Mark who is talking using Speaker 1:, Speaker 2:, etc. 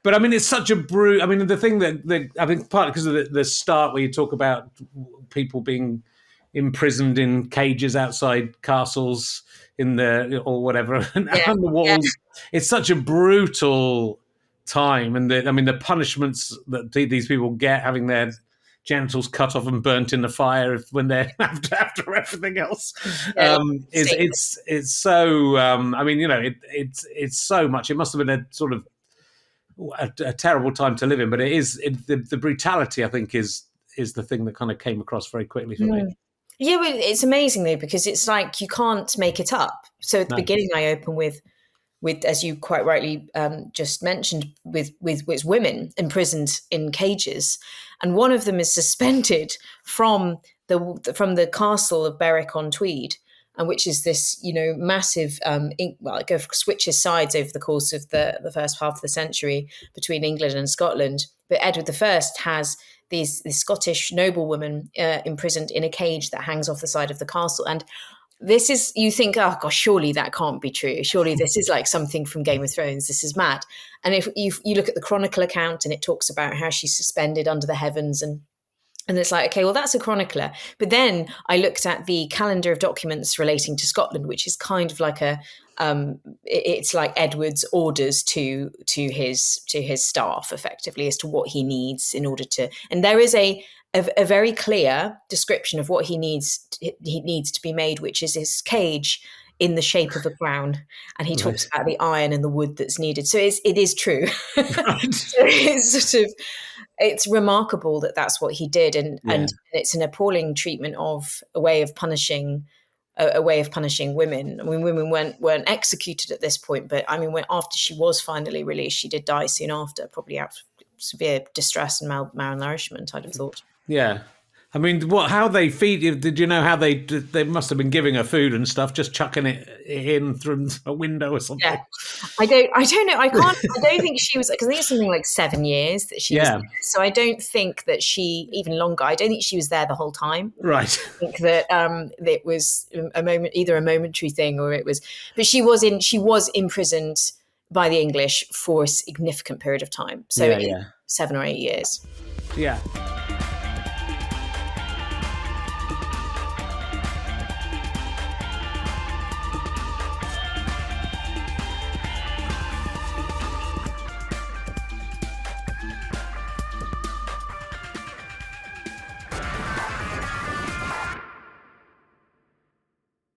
Speaker 1: But I mean, it's such a brute. I mean, the thing that I think partly because of the start where you talk about people being imprisoned in cages outside castles or whatever and on the walls. It's such a brutal time, and the punishments that these people get, having their genitals cut off and burnt in the fire when they're after everything else, it's so. It's so much. It must have been a sort of a terrible time to live in, but the brutality, I think, is the thing that kind of came across very quickly for me.
Speaker 2: Yeah, well, it's amazing though, because it's like you can't make it up. So at the beginning, I open with, as you quite rightly just mentioned, with women imprisoned in cages, and one of them is suspended from the castle of Berwick-on-Tweed, and which is this, massive. It switches sides over the course of the first half of the century between England and Scotland. But Edward I has this Scottish noblewoman imprisoned in a cage that hangs off the side of the castle, and this is, you think, oh gosh, surely that can't be true. Surely this is like something from Game of Thrones. This is mad. And if you look at the Chronicle account, and it talks about how she's suspended under the heavens, and it's like, okay, well, that's a chronicler. But then I looked at the calendar of documents relating to Scotland, which is kind of like it's like Edward's orders to his staff, effectively, as to what he needs in order to. And there is a very clear description of what he needs to be made, which is his cage in the shape of a crown, and he talks about the iron and the wood that's needed. So it is true. Right. So it's remarkable that that's what he did, and it's an appalling treatment of a way of punishing women. I mean, women weren't executed at this point, but I mean, after she was finally released, she did die soon after, probably out of severe distress and malnourishment, I'd have thought.
Speaker 1: Yeah. I mean, how they feed you? Did you know how they must have been giving her food and stuff, just chucking it in through a window or something?
Speaker 2: Yeah. I don't know. I don't think she was, because I think it's something like 7 years that she was there. So I don't think that even longer. I don't think she was there the whole time.
Speaker 1: Right.
Speaker 2: I think that it was either a momentary thing, or it was. But she was imprisoned by the English for a significant period of time. So 7 or 8 years.
Speaker 1: Yeah.